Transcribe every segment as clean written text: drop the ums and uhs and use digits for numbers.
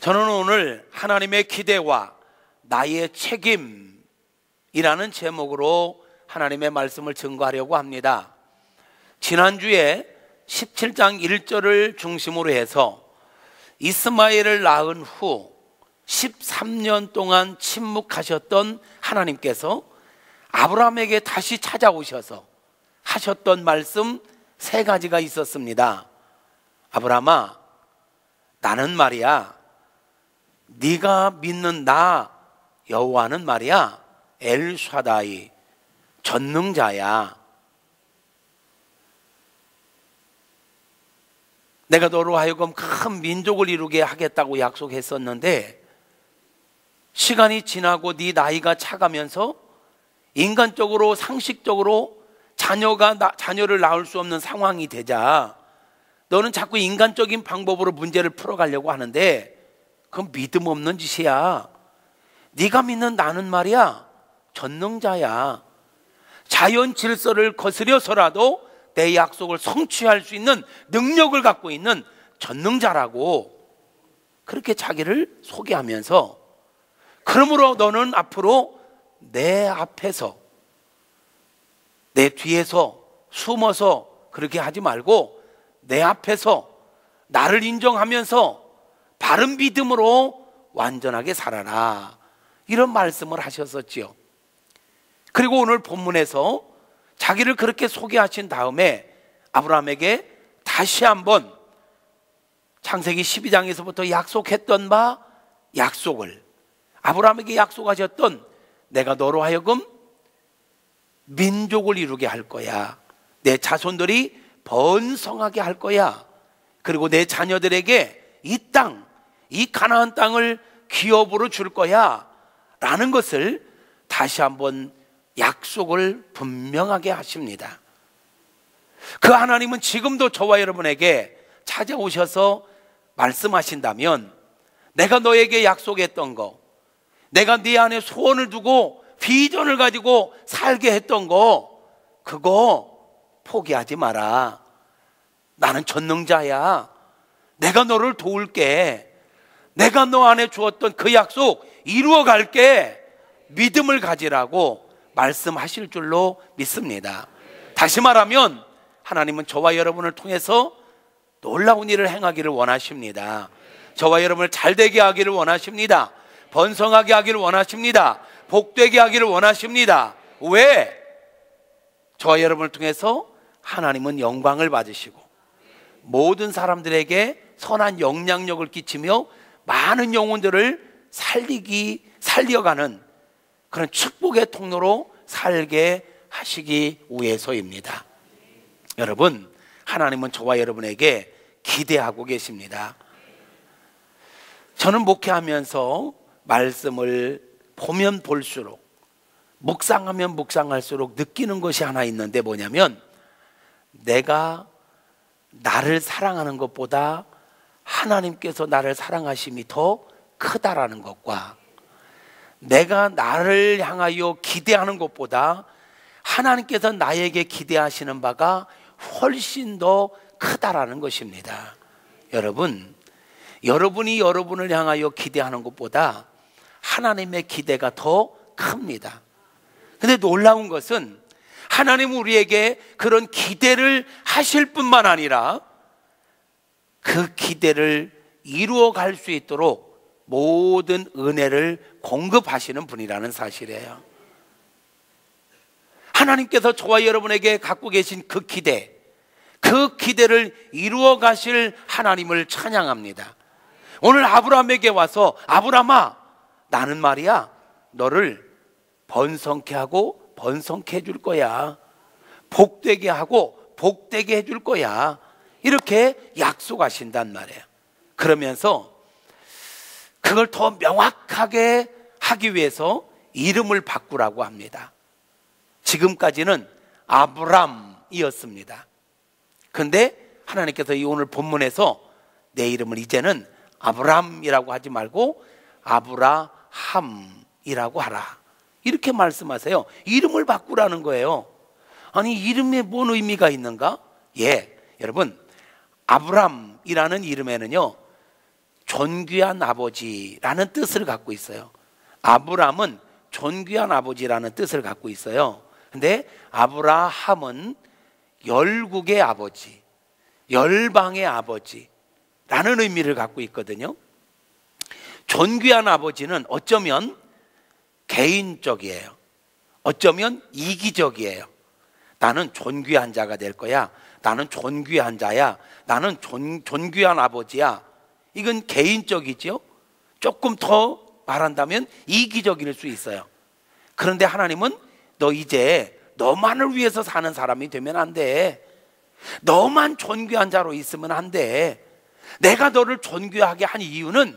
저는 오늘 하나님의 기대와 나의 책임이라는 제목으로 하나님의 말씀을 증거하려고 합니다. 지난주에 17장 1절을 중심으로 해서 이스마엘을 낳은 후 13년 동안 침묵하셨던 하나님께서 아브라함에게 다시 찾아오셔서 하셨던 말씀 3가지가 있었습니다. 아브라함아, 나는 말이야, 네가 믿는 나 여호와는 말이야 엘샤다이, 전능자야. 내가 너로 하여금 큰 민족을 이루게 하겠다고 약속했었는데 시간이 지나고 네 나이가 차가면서 인간적으로 상식적으로 자녀를 낳을 수 없는 상황이 되자 너는 자꾸 인간적인 방법으로 문제를 풀어가려고 하는데 그건 믿음 없는 짓이야. 네가 믿는 나는 말이야 전능자야. 자연 질서를 거스려서라도 내 약속을 성취할 수 있는 능력을 갖고 있는 전능자라고 그렇게 자기를 소개하면서, 그러므로 너는 앞으로 내 앞에서 내 뒤에서 숨어서 그렇게 하지 말고 내 앞에서 나를 인정하면서 바른 믿음으로 완전하게 살아라, 이런 말씀을 하셨었지요. 그리고 오늘 본문에서 자기를 그렇게 소개하신 다음에 아브라함에게 다시 한번 창세기 12장에서부터 약속했던 바 약속을, 아브라함에게 약속하셨던 내가 너로 하여금 민족을 이루게 할 거야, 내 자손들이 번성하게 할 거야, 그리고 내 자녀들에게 이 땅, 이 가나안 땅을 기업으로 줄 거야 라는 것을 다시 한번 약속을 분명하게 하십니다. 그 하나님은 지금도 저와 여러분에게 찾아오셔서 말씀하신다면, 내가 너에게 약속했던 거, 내가 네 안에 소원을 두고 비전을 가지고 살게 했던 거, 그거 포기하지 마라. 나는 전능자야. 내가 너를 도울게. 내가 너 안에 주었던 그 약속 이루어 갈게. 믿음을 가지라고 말씀하실 줄로 믿습니다. 다시 말하면 하나님은 저와 여러분을 통해서 놀라운 일을 행하기를 원하십니다. 저와 여러분을 잘되게 하기를 원하십니다. 번성하게 하기를 원하십니다. 복되게 하기를 원하십니다. 왜? 저와 여러분을 통해서 하나님은 영광을 받으시고 모든 사람들에게 선한 영향력을 끼치며 많은 영혼들을 살려가는 그런 축복의 통로로 살게 하시기 위해서입니다. 여러분, 하나님은 저와 여러분에게 기대하고 계십니다. 저는 목회하면서 말씀을 보면 볼수록, 묵상하면 묵상할수록 느끼는 것이 하나 있는데 뭐냐면, 내가 나를 사랑하는 것보다 하나님께서 나를 사랑하심이 더 크다라는 것과, 내가 나를 향하여 기대하는 것보다 하나님께서 나에게 기대하시는 바가 훨씬 더 크다라는 것입니다. 여러분, 여러분이 여러분을 향하여 기대하는 것보다 하나님의 기대가 더 큽니다. 근데 놀라운 것은 하나님은 우리에게 그런 기대를 하실 뿐만 아니라 그 기대를 이루어 갈 수 있도록 모든 은혜를 공급하시는 분이라는 사실이에요. 하나님께서 저와 여러분에게 갖고 계신 그 기대, 그 기대를 이루어 가실 하나님을 찬양합니다. 오늘 아브라함에게 와서, 아브라함아, 나는 말이야 너를 번성케 하고 번성케 해줄 거야, 복되게 하고 복되게 해줄 거야, 이렇게 약속하신단 말이에요. 그러면서 그걸 더 명확하게 하기 위해서 이름을 바꾸라고 합니다. 지금까지는 아브람이었습니다. 그런데 하나님께서 이 오늘 본문에서 내 이름을 이제는 아브람이라고 하지 말고 아브라함이라고 하라, 이렇게 말씀하세요. 이름을 바꾸라는 거예요. 아니, 이름에 뭔 의미가 있는가? 예, 여러분, 아브람이라는 이름에는요 존귀한 아버지라는 뜻을 갖고 있어요. 아브람은 존귀한 아버지라는 뜻을 갖고 있어요. 근데 아브라함은 열국의 아버지, 열방의 아버지라는 의미를 갖고 있거든요. 존귀한 아버지는 어쩌면 개인적이에요. 어쩌면 이기적이에요. 나는 존귀한 자가 될 거야. 나는 존귀한 자야. 나는 존귀한 아버지야. 이건 개인적이죠. 조금 더 말한다면 이기적일 수 있어요. 그런데 하나님은 너 이제 너만을 위해서 사는 사람이 되면 안 돼. 너만 존귀한 자로 있으면 안 돼. 내가 너를 존귀하게 한 이유는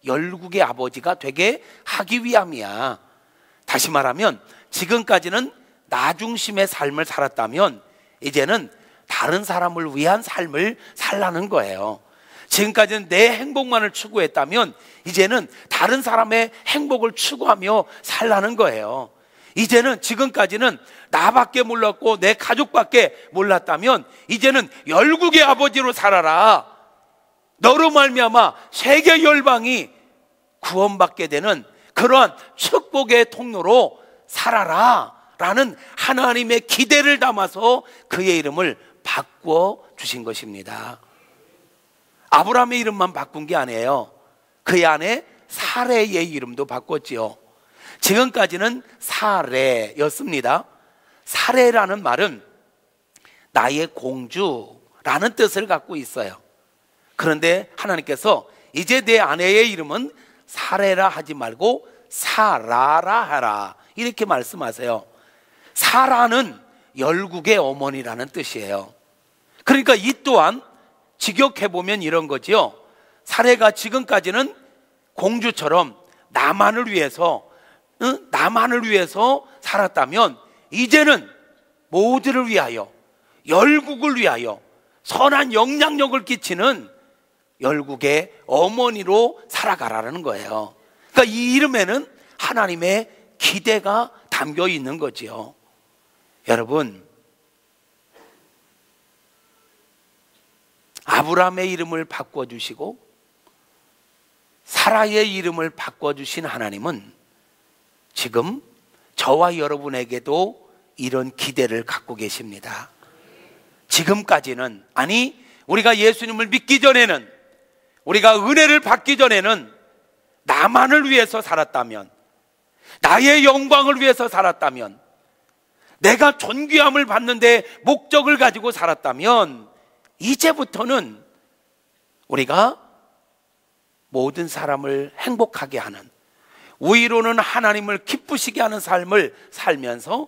열국의 아버지가 되게 하기 위함이야. 다시 말하면 지금까지는 나 중심의 삶을 살았다면 이제는 다른 사람을 위한 삶을 살라는 거예요. 지금까지는 내 행복만을 추구했다면 이제는 다른 사람의 행복을 추구하며 살라는 거예요. 이제는 지금까지는 나밖에 몰랐고 내 가족밖에 몰랐다면 이제는 열국의 아버지로 살아라. 너로 말미암아 세계 열방이 구원받게 되는 그러한 축복의 통로로 살아라 라는 하나님의 기대를 담아서 그의 이름을 바꾸어 주신 것입니다. 아브라함의 이름만 바꾼 게 아니에요. 그의 아내 사레의 이름도 바꿨지요. 지금까지는 사레였습니다. 사레라는 말은 나의 공주라는 뜻을 갖고 있어요. 그런데 하나님께서 이제 내 아내의 이름은 사레라 하지 말고 사라라 하라 이렇게 말씀하세요. 사라는 열국의 어머니라는 뜻이에요. 그러니까 이 또한 직역해보면 이런 거지요. 사레가 지금까지는 공주처럼 나만을 위해서 살았다면 이제는 모두를 위하여, 열국을 위하여 선한 영향력을 끼치는 열국의 어머니로 살아가라는 거예요. 그러니까 이 이름에는 하나님의 기대가 담겨 있는 거지요. 여러분, 아브라함의 이름을 바꿔주시고 사라의 이름을 바꿔주신 하나님은 지금 저와 여러분에게도 이런 기대를 갖고 계십니다. 지금까지는, 아니 우리가 예수님을 믿기 전에는, 우리가 은혜를 받기 전에는 나만을 위해서 살았다면, 나의 영광을 위해서 살았다면, 내가 존귀함을 받는데 목적을 가지고 살았다면 이제부터는 우리가 모든 사람을 행복하게 하는, 위로는 하나님을 기쁘시게 하는 삶을 살면서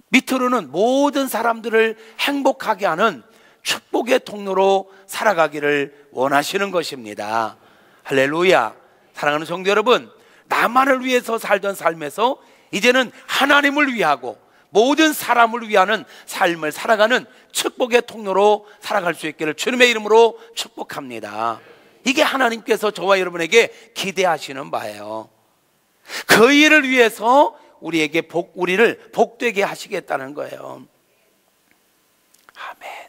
밑으로는 모든 사람들을 행복하게 하는 축복의 통로로 살아가기를 원하시는 것입니다. 할렐루야. 사랑하는 성도 여러분, 나만을 위해서 살던 삶에서 이제는 하나님을 위하고 모든 사람을 위하는 삶을 살아가는 축복의 통로로 살아갈 수 있기를 주님의 이름으로 축복합니다. 이게 하나님께서 저와 여러분에게 기대하시는 바예요. 그 일을 위해서 우리를 복되게 하시겠다는 거예요. 아멘.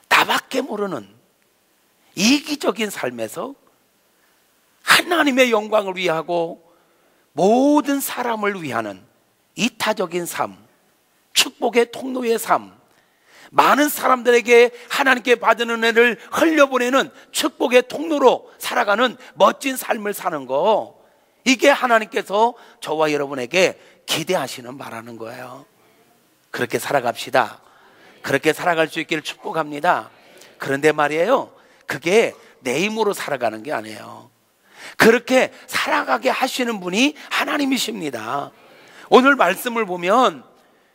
나밖에 모르는 이기적인 삶에서 하나님의 영광을 위하고 모든 사람을 위하는 이타적인 삶, 축복의 통로의 삶, 많은 사람들에게 하나님께 받은 은혜를 흘려보내는 축복의 통로로 살아가는 멋진 삶을 사는 거, 이게 하나님께서 저와 여러분에게 기대하시는 바라는 거예요. 그렇게 살아갑시다. 그렇게 살아갈 수 있기를 축복합니다. 그런데 말이에요, 그게 내 힘으로 살아가는 게 아니에요. 그렇게 살아가게 하시는 분이 하나님이십니다. 오늘 말씀을 보면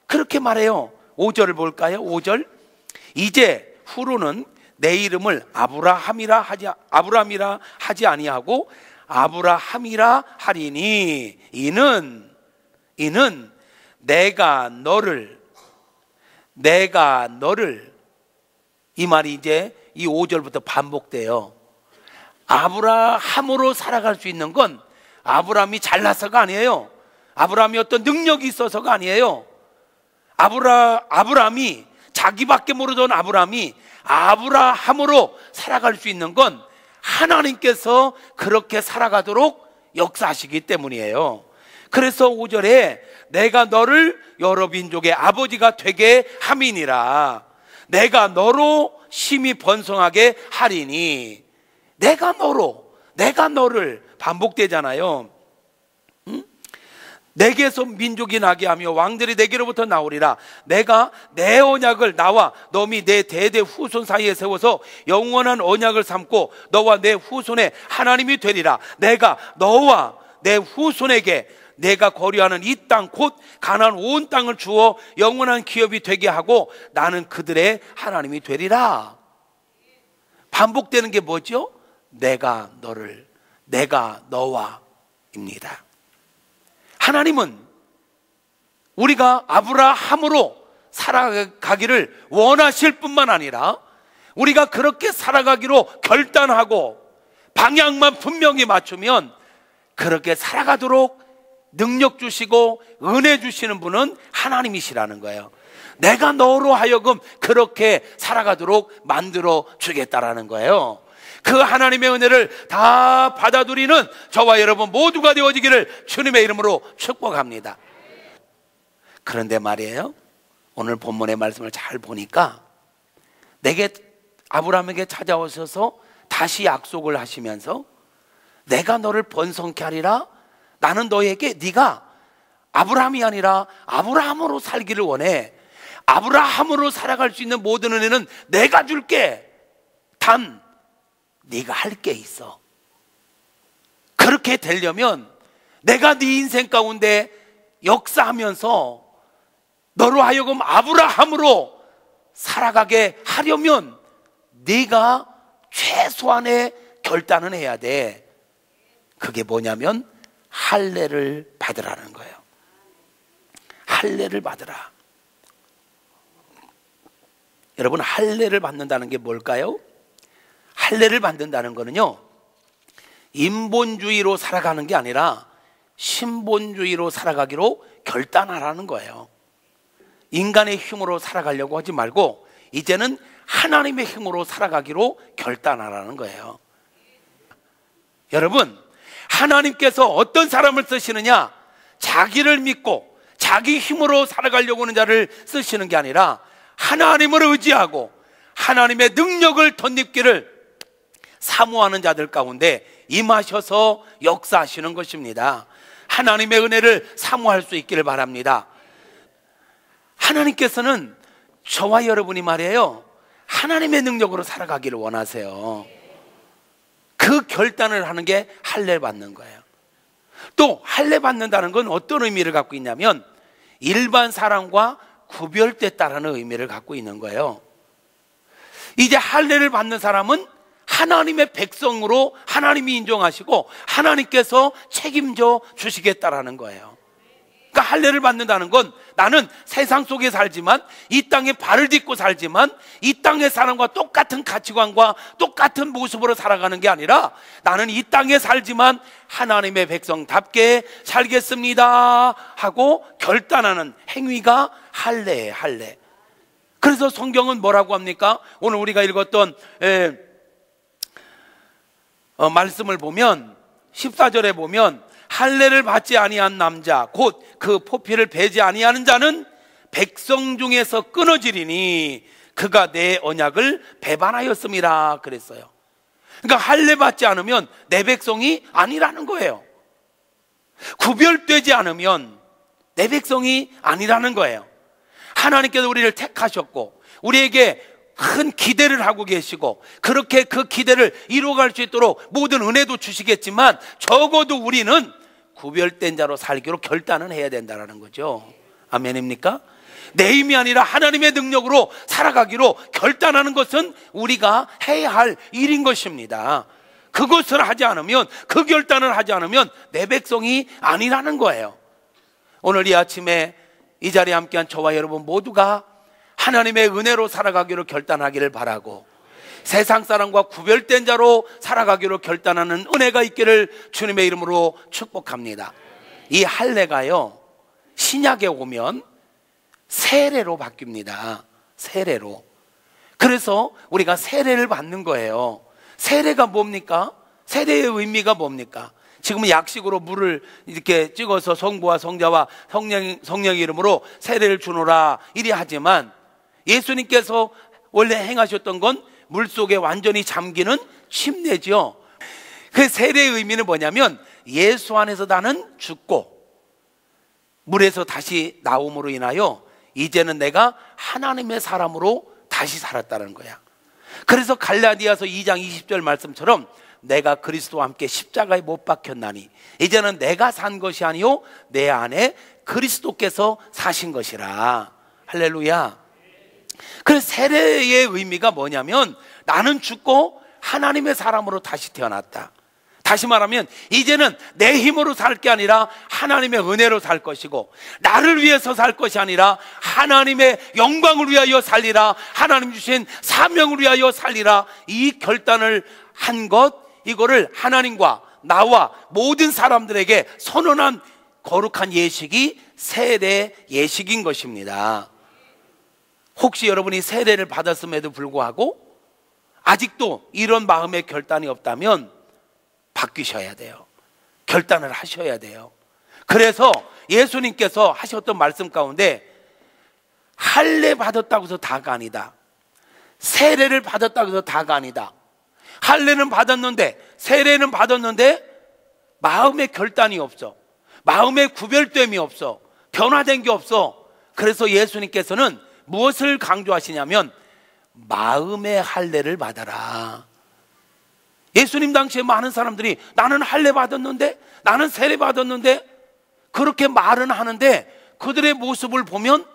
그렇게 말해요. 5절을 볼까요? 5절. 이제 후로는 내 이름을 아브라함이라 하지 아니하고 아브라함이라 하리니 이는 내가 너를, 이 말이 이제 이 5절부터 반복돼요. 아브라함으로 살아갈 수 있는 건 아브라함이 잘나서가 아니에요. 아브라함이 어떤 능력이 있어서가 아니에요. 아브라함이, 자기밖에 모르던 아브라함이 아브라함으로 살아갈 수 있는 건 하나님께서 그렇게 살아가도록 역사하시기 때문이에요. 그래서 5절에 내가 너를 여러 민족의 아버지가 되게 함이니라. 내가 너로 심히 번성하게 하리니. 내가 너를 반복되잖아요. 내게서 민족이 나게 하며 왕들이 내게로부터 나오리라. 내가 내 언약을 나와 너 및 내 대대 후손 사이에 세워서 영원한 언약을 삼고 너와 내 후손의 하나님이 되리라. 내가 너와 내 후손에게 내가 거류하는 이 땅 곧 가나안 온 땅을 주어 영원한 기업이 되게 하고 나는 그들의 하나님이 되리라. 반복되는 게 뭐죠? 내가 너를, 내가 너와입니다. 하나님은 우리가 아브라함으로 살아가기를 원하실 뿐만 아니라 우리가 그렇게 살아가기로 결단하고 방향만 분명히 맞추면 그렇게 살아가도록 능력 주시고 은혜 주시는 분은 하나님이시라는 거예요. 내가 너로 하여금 그렇게 살아가도록 만들어 주겠다라는 거예요. 그 하나님의 은혜를 다 받아들이는 저와 여러분 모두가 되어지기를 주님의 이름으로 축복합니다. 그런데 말이에요, 오늘 본문의 말씀을 잘 보니까 내게 아브라함에게 찾아오셔서 다시 약속을 하시면서 내가 너를 번성케 하리라. 나는 너에게 네가 아브라함이 아니라 아브라함으로 살기를 원해. 아브라함으로 살아갈 수 있는 모든 은혜는 내가 줄게. 단 네가 할 게 있어. 그렇게 되려면 내가 네 인생 가운데 역사하면서 너로 하여금 아브라함으로 살아가게 하려면 네가 최소한의 결단은 해야 돼. 그게 뭐냐면 할례를 받으라는 거예요. 할례를 받으라. 여러분, 할례를 받는다는 게 뭘까요? 할례를 받는다는 거는요, 인본주의로 살아가는 게 아니라 신본주의로 살아가기로 결단하라는 거예요. 인간의 힘으로 살아가려고 하지 말고 이제는 하나님의 힘으로 살아가기로 결단하라는 거예요. 여러분, 하나님께서 어떤 사람을 쓰시느냐? 자기를 믿고 자기 힘으로 살아가려고 하는 자를 쓰시는 게 아니라 하나님을 의지하고 하나님의 능력을 덧입기를 사모하는 자들 가운데 임하셔서 역사하시는 것입니다. 하나님의 은혜를 사모할 수 있기를 바랍니다. 하나님께서는 저와 여러분이 말이에요, 하나님의 능력으로 살아가기를 원하세요. 그 결단을 하는 게 할례 받는 거예요. 또 할례 받는다는 건 어떤 의미를 갖고 있냐면 일반 사람과 구별됐다라는 의미를 갖고 있는 거예요. 이제 할례를 받는 사람은 하나님의 백성으로 하나님이 인정하시고 하나님께서 책임져 주시겠다라는 거예요. 그러니까 할례를 받는다는 건 나는 세상 속에 살지만, 이 땅에 발을 딛고 살지만 이 땅의 사람과 똑같은 가치관과 똑같은 모습으로 살아가는 게 아니라 나는 이 땅에 살지만 하나님의 백성답게 살겠습니다 하고 결단하는 행위가 할례예요. 할례. 그래서 성경은 뭐라고 합니까? 오늘 우리가 읽었던 말씀을 보면 14절에 보면 할례를 받지 아니한 남자 곧 그 포피를 베지 아니하는 자는 백성 중에서 끊어지리니 그가 내 언약을 배반하였음이라 그랬어요. 그러니까 할례 받지 않으면 내 백성이 아니라는 거예요. 구별되지 않으면 내 백성이 아니라는 거예요. 하나님께서 우리를 택하셨고 우리에게 큰 기대를 하고 계시고 그렇게 그 기대를 이루어갈 수 있도록 모든 은혜도 주시겠지만 적어도 우리는 구별된 자로 살기로 결단은 해야 된다는 거죠. 아멘입니까? 내 힘이 아니라 하나님의 능력으로 살아가기로 결단하는 것은 우리가 해야 할 일인 것입니다. 그것을 하지 않으면, 그 결단을 하지 않으면 내 백성이 아니라는 거예요. 오늘 이 아침에 이 자리에 함께한 저와 여러분 모두가 하나님의 은혜로 살아가기로 결단하기를 바라고 세상 사람과 구별된 자로 살아가기로 결단하는 은혜가 있기를 주님의 이름으로 축복합니다. 이 할례가요, 신약에 오면 세례로 바뀝니다. 세례로. 그래서 우리가 세례를 받는 거예요. 세례가 뭡니까? 세례의 의미가 뭡니까? 지금은 약식으로 물을 이렇게 찍어서 성부와 성자와 성령의 이름으로 세례를 주노라 이리 하지만, 예수님께서 원래 행하셨던 건 물속에 완전히 잠기는 침례죠. 그 세례의 의미는 뭐냐면, 예수 안에서 나는 죽고 물에서 다시 나옴으로 인하여 이제는 내가 하나님의 사람으로 다시 살았다는 거야. 그래서 갈라디아서 2장 20절 말씀처럼 내가 그리스도와 함께 십자가에 못 박혔나니 이제는 내가 산 것이 아니요 내 안에 그리스도께서 사신 것이라. 할렐루야. 그래서 세례의 의미가 뭐냐면, 나는 죽고 하나님의 사람으로 다시 태어났다. 다시 말하면 이제는 내 힘으로 살 게 아니라 하나님의 은혜로 살 것이고, 나를 위해서 살 것이 아니라 하나님의 영광을 위하여 살리라, 하나님 주신 사명을 위하여 살리라. 이 결단을 한 것, 이거를 하나님과 나와 모든 사람들에게 선언한 거룩한 예식이 세례 예식인 것입니다. 혹시 여러분이 세례를 받았음에도 불구하고 아직도 이런 마음의 결단이 없다면 바뀌셔야 돼요. 결단을 하셔야 돼요. 그래서 예수님께서 하셨던 말씀 가운데, 할례 받았다고 해서 다가 아니다, 세례를 받았다고 해서 다가 아니다. 할례는 받았는데, 세례는 받았는데 마음의 결단이 없어, 마음의 구별됨이 없어, 변화된 게 없어. 그래서 예수님께서는 무엇을 강조하시냐면, 마음의 할례를 받아라. 예수님 당시에 많은 사람들이 나는 할례 받았는데, 나는 세례 받았는데 그렇게 말은 하는데 그들의 모습을 보면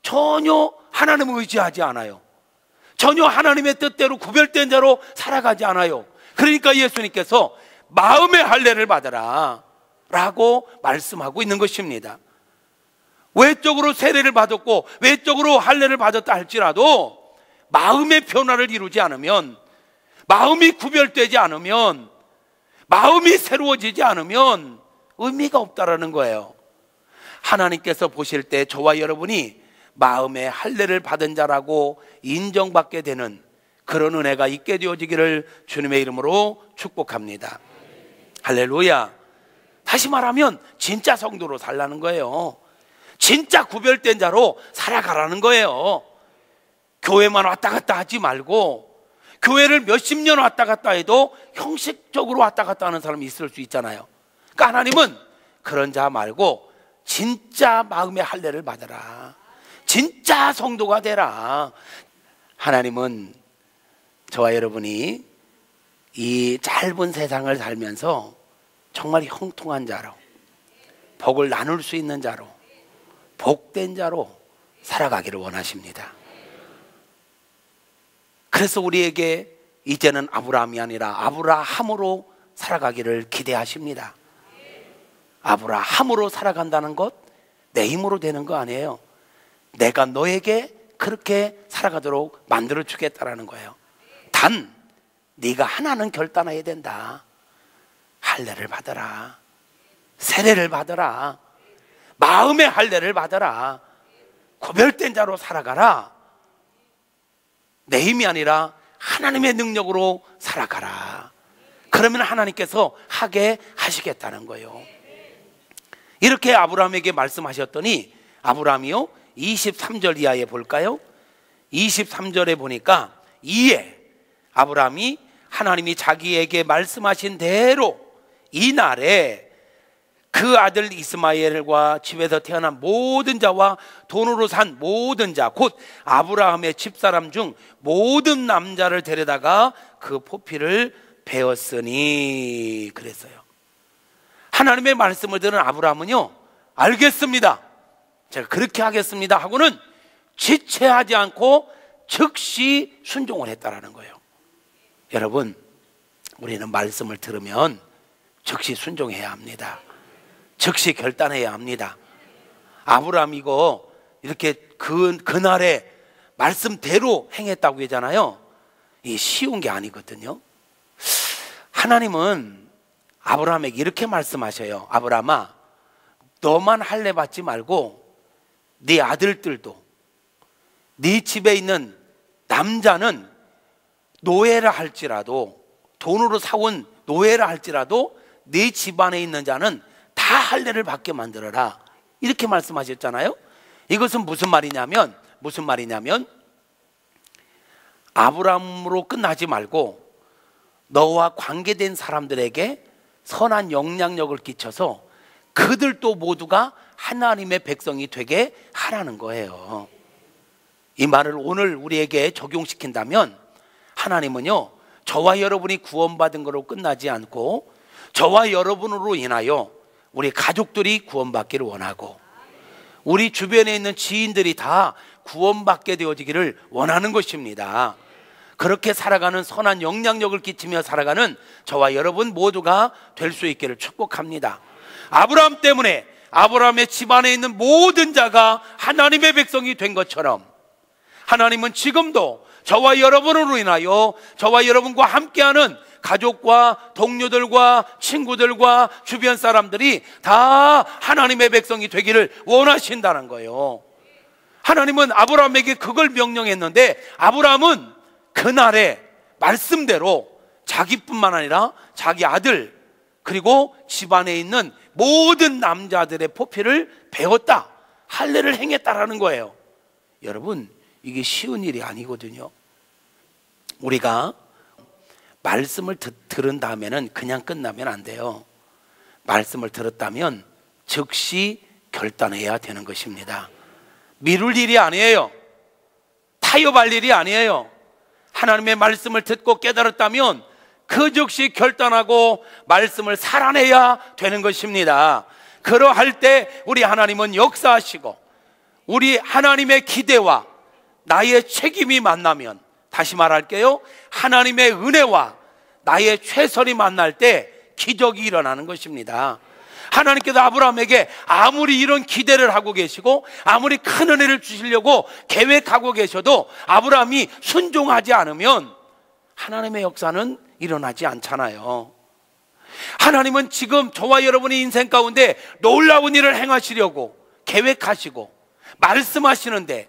전혀 하나님을 의지하지 않아요. 전혀 하나님의 뜻대로 구별된 자로 살아가지 않아요. 그러니까 예수님께서 마음의 할례를 받아라 라고 말씀하고 있는 것입니다. 외적으로 세례를 받았고 외적으로 할례를 받았다 할지라도 마음의 변화를 이루지 않으면, 마음이 구별되지 않으면, 마음이 새로워지지 않으면 의미가 없다라는 거예요. 하나님께서 보실 때 저와 여러분이 마음의 할례를 받은 자라고 인정받게 되는 그런 은혜가 있게 되어지기를 주님의 이름으로 축복합니다. 할렐루야. 다시 말하면 진짜 성도로 살라는 거예요. 진짜 구별된 자로 살아가라는 거예요. 교회만 왔다 갔다 하지 말고, 교회를 몇십 년 왔다 갔다 해도 형식적으로 왔다 갔다 하는 사람이 있을 수 있잖아요. 그러니까 하나님은 그런 자 말고 진짜 마음의 할례를 받아라, 진짜 성도가 되라. 하나님은 저와 여러분이 이 짧은 세상을 살면서 정말 형통한 자로, 복을 나눌 수 있는 자로, 복된 자로 살아가기를 원하십니다. 그래서 우리에게 이제는 아브라함이 아니라 아브라함으로 살아가기를 기대하십니다. 아브라함으로 살아간다는 것 내 힘으로 되는 거 아니에요. 내가 너에게 그렇게 살아가도록 만들어 주겠다라는 거예요. 단 네가 하나는 결단해야 된다. 할례를 받아라, 세례를 받아라, 마음의 할례를 받아라, 구별된 자로 살아가라. 내 힘이 아니라 하나님의 능력으로 살아가라. 그러면 하나님께서 하게 하시겠다는 거예요. 이렇게 아브라함에게 말씀하셨더니, 아브라함이요 23절 이하에 볼까요? 23절에 보니까, 이에 아브라함이 하나님이 자기에게 말씀하신 대로 이날에 그 아들 이스마엘과 집에서 태어난 모든 자와 돈으로 산 모든 자, 곧 아브라함의 집사람 중 모든 남자를 데려다가 그 포피를 베었으니. 그랬어요. 하나님의 말씀을 들은 아브라함은요, 알겠습니다, 제가 그렇게 하겠습니다 하고는 지체하지 않고 즉시 순종을 했다라는 거예요. 여러분, 우리는 말씀을 들으면 즉시 순종해야 합니다. 즉시 결단해야 합니다. 아브라함 이거 이렇게 그날에 말씀대로 행했다고 하잖아요. 이게 쉬운 게 아니거든요. 하나님은 아브라함에게 이렇게 말씀하셔요. 아브라함아, 너만 할례 받지 말고 네 아들들도, 네 집에 있는 남자는 노예라 할지라도, 돈으로 사온 노예라 할지라도 네 집안에 있는 자는 다 할례를 받게 만들어라, 이렇게 말씀하셨잖아요. 이것은 무슨 말이냐면 아브라함으로 끝나지 말고 너와 관계된 사람들에게 선한 영향력을 끼쳐서 그들도 모두가 하나님의 백성이 되게 하라는 거예요. 이 말을 오늘 우리에게 적용시킨다면 하나님은요, 저와 여러분이 구원받은 것으로 끝나지 않고 저와 여러분으로 인하여 우리 가족들이 구원받기를 원하고 우리 주변에 있는 지인들이 다 구원받게 되어지기를 원하는 것입니다. 그렇게 살아가는, 선한 영향력을 끼치며 살아가는 저와 여러분 모두가 될 수 있기를 축복합니다. 아브라함 때문에 아브라함의 집안에 있는 모든 자가 하나님의 백성이 된 것처럼 하나님은 지금도 저와 여러분으로 인하여 저와 여러분과 함께하는 가족과 동료들과 친구들과 주변 사람들이 다 하나님의 백성이 되기를 원하신다는 거예요. 하나님은 아브라함에게 그걸 명령했는데 아브라함은 그날의 말씀대로 자기뿐만 아니라 자기 아들 그리고 집안에 있는 모든 남자들의 포피를 배웠다, 할례를 행했다라는 거예요. 여러분, 이게 쉬운 일이 아니거든요. 우리가 말씀을 들은 다음에는 그냥 끝나면 안 돼요. 말씀을 들었다면 즉시 결단해야 되는 것입니다. 미룰 일이 아니에요. 타협할 일이 아니에요. 하나님의 말씀을 듣고 깨달았다면 그 즉시 결단하고 말씀을 살아내야 되는 것입니다. 그러할 때 우리 하나님은 역사하시고 우리 하나님의 기대와 나의 책임이 만나면, 다시 말할게요, 하나님의 은혜와 나의 최선이 만날 때 기적이 일어나는 것입니다. 하나님께서 아브라함에게 아무리 이런 기대를 하고 계시고 아무리 큰 은혜를 주시려고 계획하고 계셔도 아브라함이 순종하지 않으면 하나님의 역사는 일어나지 않잖아요. 하나님은 지금 저와 여러분의 인생 가운데 놀라운 일을 행하시려고 계획하시고 말씀하시는데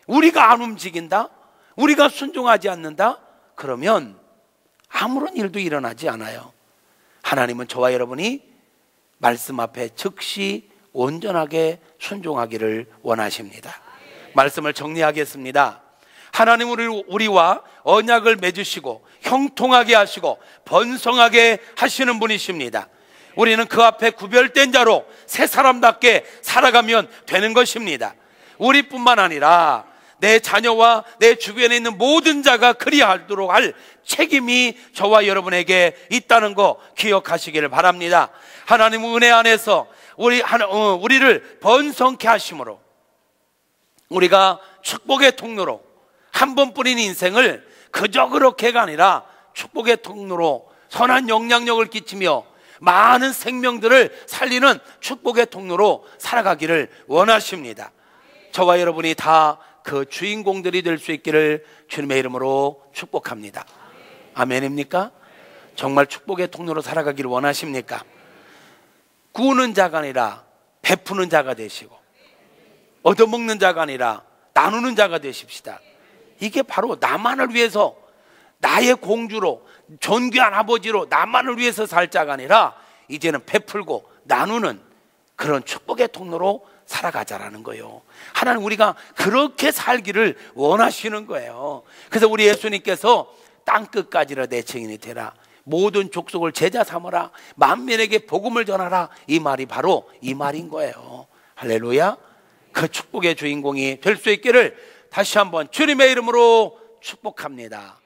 우리가 안 움직인다? 우리가 순종하지 않는다? 그러면 아무런 일도 일어나지 않아요. 하나님은 저와 여러분이 말씀 앞에 즉시 온전하게 순종하기를 원하십니다. 말씀을 정리하겠습니다. 하나님은 우리와 언약을 맺으시고 형통하게 하시고 번성하게 하시는 분이십니다. 우리는 그 앞에 구별된 자로 새 사람답게 살아가면 되는 것입니다. 우리뿐만 아니라 내 자녀와 내 주변에 있는 모든 자가 그리하도록 할 책임이 저와 여러분에게 있다는 거 기억하시기를 바랍니다. 하나님은 은혜 안에서 우리를 번성케 하심으로 우리가 축복의 통로로 한 번뿐인 인생을 그저 그렇게가 아니라 축복의 통로로 선한 영향력을 끼치며 많은 생명들을 살리는 축복의 통로로 살아가기를 원하십니다. 저와 여러분이 다 그 주인공들이 될 수 있기를 주님의 이름으로 축복합니다. 아멘입니까? 정말 축복의 통로로 살아가기를 원하십니까? 구우는 자가 아니라 베푸는 자가 되시고 얻어먹는 자가 아니라 나누는 자가 되십시다. 이게 바로 나만을 위해서, 나의 공주로, 존귀한 아버지로 나만을 위해서 살 자가 아니라 이제는 베풀고 나누는 그런 축복의 통로로 살아가자라는 거예요. 하나님 우리가 그렇게 살기를 원하시는 거예요. 그래서 우리 예수님께서 땅끝까지라 내 증인이 되라, 모든 족속을 제자 삼아라, 만민에게 복음을 전하라, 이 말이 바로 이 말인 거예요. 할렐루야. 그 축복의 주인공이 될 수 있기를 다시 한번 주님의 이름으로 축복합니다.